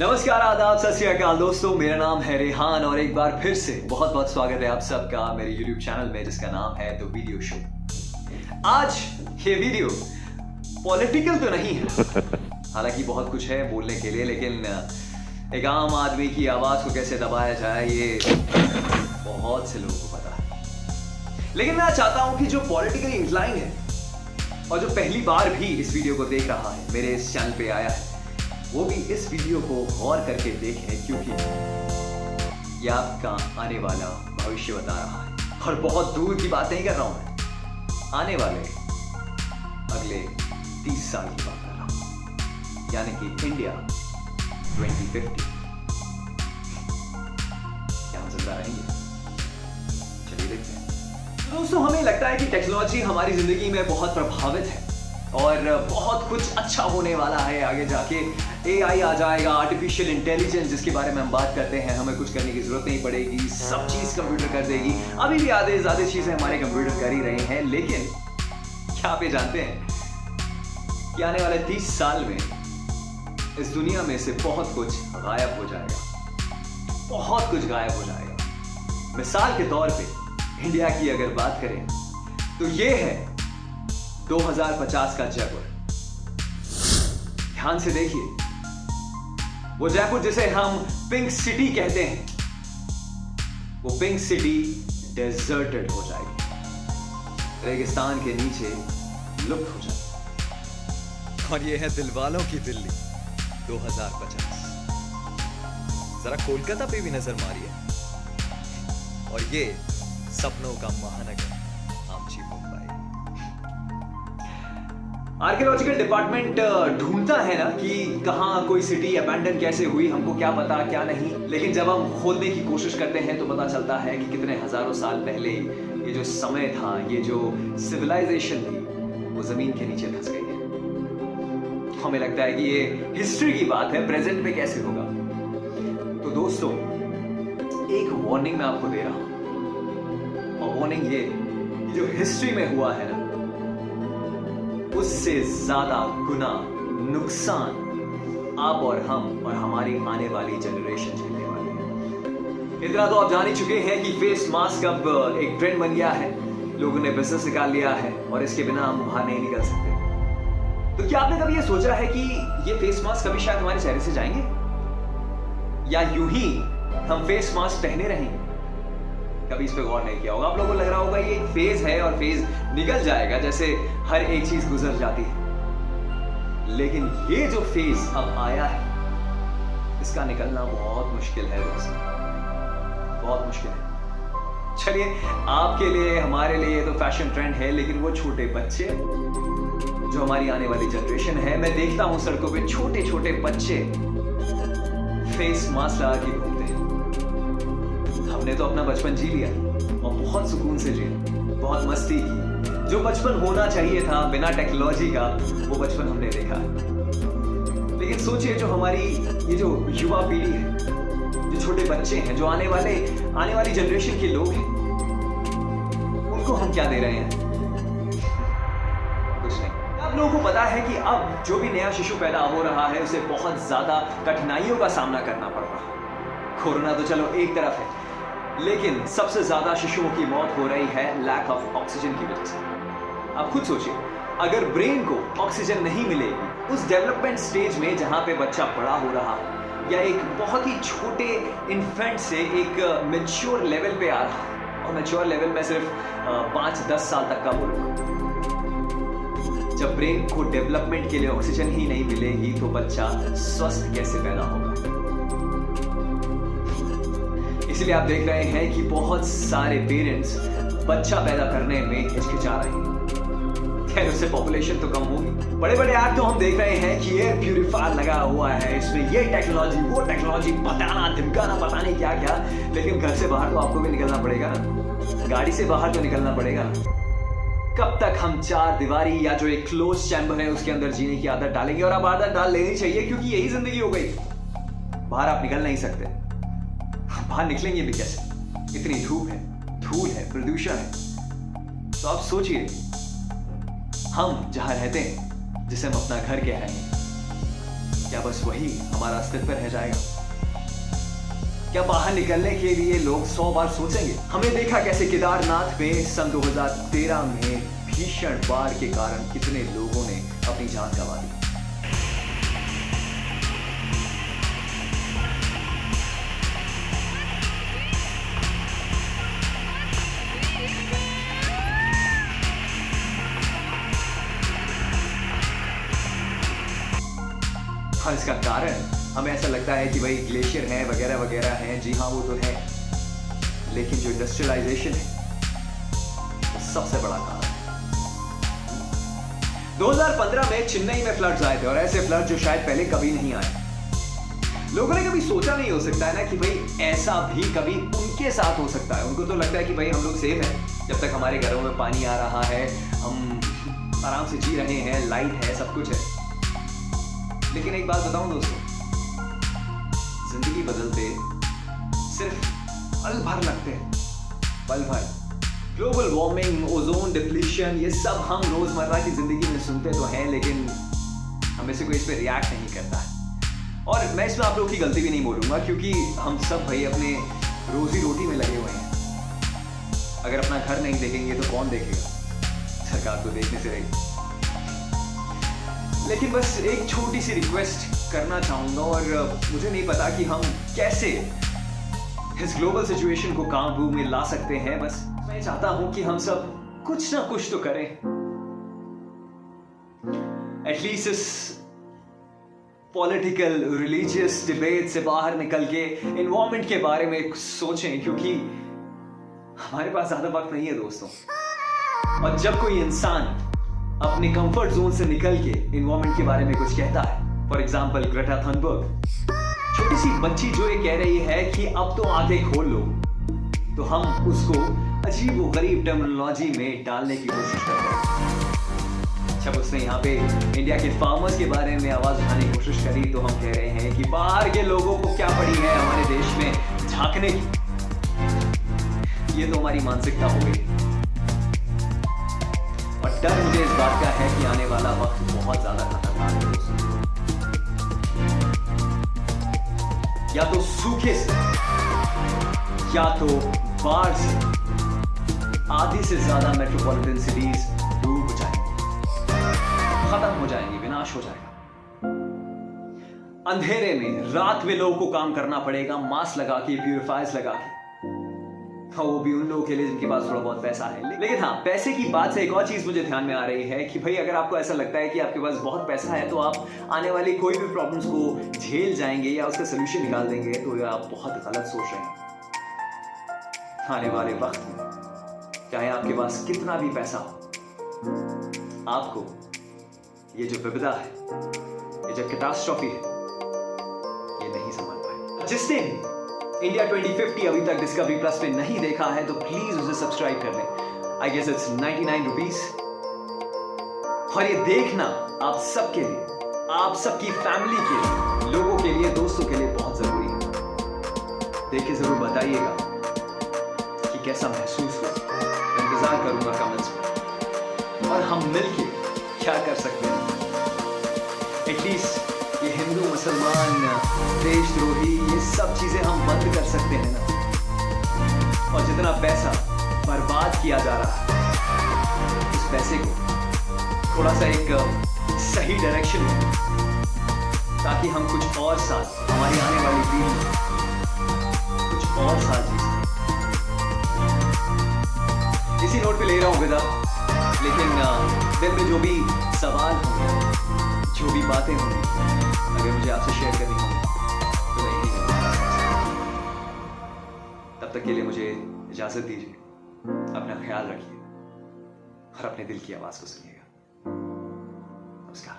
नमस्कार, आदाब, सत श्री अकाल दोस्तों। मेरा नाम है रेहान और एक बार फिर से बहुत बहुत स्वागत है आप सबका मेरे YouTube चैनल में जिसका नाम है द वीडियो शो। आज ये वीडियो पॉलिटिकल तो नहीं है, हालांकि बहुत कुछ है बोलने के लिए, लेकिन एक आम आदमी की आवाज को कैसे दबाया जाए ये बहुत से लोगों को पता है। लेकिन मैं चाहता हूं कि जो पॉलिटिकली इंक्लाइन है और जो पहली बार भी इस वीडियो को देख रहा है, मेरे इस चैनल पे आया है, वो भी इस वीडियो को गौर करके देखें, क्योंकि यह आपका आने वाला भविष्य बता रहा है। और बहुत दूर की बात नहीं कर रहा हूं मैं, आने वाले अगले 30 साल की बात कर रहा हूं, यानी कि इंडिया 2050। क्या हम जिंदा रहेंगे? चलिए देखते हैं। दोस्तों, हमें लगता है कि टेक्नोलॉजी हमारी जिंदगी में बहुत प्रभावित है और बहुत कुछ अच्छा होने वाला है आगे जाके। AI आ जाएगा, आर्टिफिशियल इंटेलिजेंस, जिसके बारे में हम बात करते हैं, हमें कुछ करने की जरूरत नहीं पड़ेगी, सब चीज कंप्यूटर कर देगी। अभी भी आधे ज्यादा चीजें हमारे कंप्यूटर कर ही रहे हैं, लेकिन क्या आप ये जानते हैं कि आने वाले 30 साल में इस दुनिया में से बहुत कुछ गायब हो जाएगा, बहुत कुछ गायब हो जाएगा। मिसाल के तौर पे इंडिया की अगर बात करें तो ये है 2050 का जयपुर। ध्यान से देखिए, वो जयपुर जिसे हम पिंक सिटी कहते हैं, वो पिंक सिटी डेजर्टेड हो जाएगी, रेगिस्तान के नीचे लुप्त हो जाएगी। और ये है दिलवालों की दिल्ली 2050। जरा कोलकाता पे भी नजर मारिए, और ये सपनों का महानगर आमची मुंबई। आर्कियोलॉजिकल डिपार्टमेंट ढूंढता है ना कि कहाँ कोई सिटी अबैंडन कैसे हुई, हमको क्या पता क्या नहीं, लेकिन जब हम खोदने की कोशिश करते हैं तो पता चलता है कि कितने हजारों साल पहले ये जो समय था, ये जो सिविलाइजेशन थी, वो जमीन के नीचे धंस गई है। हमें लगता है कि ये हिस्ट्री की बात है, प्रेजेंट में कैसे होगा। तो दोस्तों, एक वार्निंग मैं आपको दे रहा हूं, और वार्निंग ये, जो हिस्ट्री में हुआ है ना, उससे ज्यादा गुना नुकसान आप और हम और हमारी आने वाली जनरेशन झेलने वाली है। इतना तो आप जान ही चुके हैं कि फेस मास्क अब एक ट्रेंड बन गया है, लोगों ने बिजनेस निकाल लिया है और इसके बिना हम बाहर नहीं निकल सकते। तो क्या आपने कभी ये सोचा है कि ये फेस मास्क कभी शायद हमारे चेहरे से जाएंगे, या यूं ही हम फेस मास्क पहने रहेंगे? कभी इस पे गौर नहीं किया होगा। आप लोगों को लग रहा होगा ये एक फेज है और फेज निकल जाएगा, जैसे हर एक चीज गुजर जाती है। लेकिन ये जो फेज अब आया है, इसका निकलना बहुत मुश्किल है दोस्तों, बहुत मुश्किल है। चलिए, आपके लिए, हमारे लिए तो फैशन ट्रेंड है, लेकिन वो छोटे बच्चे जो हमारी आने वाली जनरेशन है, मैं देखता हूं सड़कों पे छोटे छोटे बच्चे फेस मास्क लगा के घूमते हैं। हमने तो अपना बचपन जी लिया और बहुत सुकून से जिया, बहुत मस्ती की। जो बचपन होना चाहिए था बिना टेक्नोलॉजी का, वो बचपन हमने देखा। लेकिन सोचिए, जो हमारी ये जो युवा पीढ़ी है, जो छोटे बच्चे हैं, जो आने वाली जनरेशन के लोग हैं, उनको हम क्या दे रहे हैं? कुछ नहीं। आप लोगों को पता है कि अब जो भी नया शिशु पैदा हो रहा है, उसे बहुत ज्यादा कठिनाइयों का सामना करना पड़ रहा है। कोरोना तो चलो एक तरफ है, लेकिन सबसे ज्यादा शिशुओं की मौत हो रही है लैक ऑफ ऑक्सीजन की वजह से। आप खुद सोचिए, अगर ब्रेन को ऑक्सीजन नहीं मिलेगी उस डेवलपमेंट स्टेज में जहां पे बच्चा बड़ा हो रहा है, या एक बहुत ही छोटे इन्फेंट से एक मैच्योर लेवल पे आ रहा है, और मैच्योर लेवल में सिर्फ 5-10 साल तक का बोलूंगा, जब ब्रेन को डेवलपमेंट के लिए ऑक्सीजन ही नहीं मिलेगी तो बच्चा स्वस्थ कैसे पैदा होगा? इसलिए आप देख रहे हैं कि बहुत सारे पेरेंट्स बच्चा पैदा करने में हिचकिचा रहे हैं। खैर, उससे पॉपुलेशन तो कम होगी। बड़े बड़े ऐड तो हम देख रहे हैं कि एयर प्यूरिफायर लगा हुआ है, इसमें ये टेक्नोलॉजी, वो टेक्नोलॉजी, बताना धिमकाना, पता नहीं क्या क्या। लेकिन घर से बाहर तो आपको भी निकलना पड़ेगा ना, गाड़ी से बाहर तो निकलना पड़ेगा ना। कब तक हम चार दीवारी या जो एक क्लोज चैम्बर है उसके अंदर जीने की आदत डालेंगे? और अब आदत डाल लेनी चाहिए, क्योंकि यही जिंदगी हो गई। बाहर आप निकल नहीं सकते, बाहर निकलेंगे भी कैसे? इतनी धूप है, धूल है, प्रदूषण है। तो आप सोचिए, हम जहां रहते हैं, जिसे हम अपना घर कह रहे हैं, क्या बस वही हमारा अस्तित्व रह जाएगा? क्या बाहर निकलने के लिए लोग 100 बार सोचेंगे? हमने देखा कैसे केदारनाथ में सन 2013 में भीषण बाढ़ के कारण कितने लोगों ने अपनी जान गंवा दी। और इसका कारण हमें ऐसा लगता है कि भाई ग्लेशियर हैं वगैरह वगैरह हैं। जी हाँ, वो तो है, लेकिन जो इंडस्ट्रियलाइजेशन है वो सबसे बड़ा कारण है। 2015 में चेन्नई में फ्लड्स आए थे और ऐसे फ्लड जो शायद पहले कभी नहीं आए। लोगों ने कभी सोचा नहीं हो सकता है ना कि भाई ऐसा भी कभी उनके साथ हो सकता है। उनको तो लगता है कि भाई हम लोग सेफ हैं, जब तक हमारे घरों में पानी आ रहा है, हम आराम से जी रहे हैं, लाइट है, सब कुछ है। लेकिन एक बात बताऊं दोस्तों, जिंदगी बदलते सिर्फ पल भर लगते हैं, पल भर। ग्लोबल वार्मिंग, ओजोन डिप्लीशन, ये सब हम रोजमर्रा की जिंदगी में सुनते तो हैं, लेकिन हमें से कोई इस पर रिएक्ट नहीं करता है। और मैं इसमें आप लोगों की गलती भी नहीं बोलूंगा, क्योंकि हम सब भाई अपने रोजी रोटी में लगे हुए हैं। अगर अपना घर नहीं देखेंगे तो कौन देखेगा? सरकार तो देखने से रही। लेकिन बस एक छोटी सी रिक्वेस्ट करना चाहूंगा, और मुझे नहीं पता कि हम कैसे इस ग्लोबल सिचुएशन को काबू में ला सकते हैं। बस मैं चाहता हूं कि हम सब कुछ ना कुछ तो करें, एटलीस्ट इस पॉलिटिकल रिलीजियस डिबेट से बाहर निकल के एनवायरमेंट के बारे में सोचें, क्योंकि हमारे पास ज्यादा वक्त नहीं है दोस्तों। और जब कोई इंसान अपने कंफर्ट जोन से निकल के एनवायरमेंट के बारे में कुछ कहता है, फॉर एग्जांपल ग्रेटा थनबर्ग, छोटी सी बच्ची जो ये कह रही है कि अब तो आंखें खोल लो, तो हम उसको अजीब व गरीब टर्मिनोलॉजी में डालने की कोशिश कर रहे हैं। जब उसने यहाँ पे इंडिया के फार्मर्स के बारे में आवाज उठाने की कोशिश करी, तो हम कह रहे हैं कि बाहर के लोगों को क्या पड़ी है हमारे देश में झांकने की। ये तो हमारी मानसिकता हो गई। और डर मुझे इस बात का है कि आने वाला वक्त बहुत ज्यादा खतरनाक है दोस्तों। या तो सूखे से, या तो बाढ़ से आधी से ज्यादा मेट्रोपॉलिटन सिटीज डूब जाएंगी, खत्म हो जाएंगी, विनाश हो जाएगा। अंधेरे में रात में लोगों को काम करना पड़ेगा, मास्क लगा के, प्यूरिफायर्स लगा के। हाँ, वो भी उन लोगों के लिए जिनके पास थोड़ा बहुत पैसा है। लेकिन हाँ, पैसे की बात से एक और चीज मुझे ध्यान में आ रही है कि भाई अगर आपको ऐसा लगता है कि आपके पास बहुत पैसा है तो आप आने वाली कोई भी प्रॉब्लम्स को झेल जाएंगे या उसका सोल्यूशन निकाल देंगे, तो ये आप बहुत गलत सोच रहे हैं। आने वाले वक्त में चाहे आपके पास कितना भी पैसा हो, आपको ये जो विपदा है, ये जो कैटास्ट्रॉफी है, ये नहीं समझ पाए। जिसने इंडिया 2050 अभी तक डिस्कवरी प्लस पे नहीं देखा है तो प्लीज उसे सब्सक्राइब कर लें। I guess it's 99 rupees. और ये देखना आप सबके लिए, आप सबकी फैमिली के लिए, लोगों के लिए, दोस्तों के लिए बहुत जरूरी है। देख के जरूर बताइएगा कि कैसा महसूस हुआ। इंतजार करूंगा कमेंट्स में, और हम मिलके क्या कर सकते हैं। एटलीस्ट ये हिंदू मुसलमान देशद्रोही ये सब चीजें हम बंद कर सकते हैं ना। और जितना पैसा बर्बाद किया जा रहा है, उस पैसे को थोड़ा सा एक सही डायरेक्शन में, ताकि हम कुछ और साल, हमारी आने वाली पीढ़ी कुछ और साल जी सके। इसी नोट पे ले रहा हूं विदा, लेकिन दिल में जो भी सवाल होंगे, जो भी बातें होंगी, अगर मुझे आपसे शेयर करनी होगी तो मैं यही करूंगा। तब तक के लिए मुझे इजाजत दीजिए। अपना ख्याल रखिए और अपने दिल की आवाज को सुनिएगा। नमस्कार।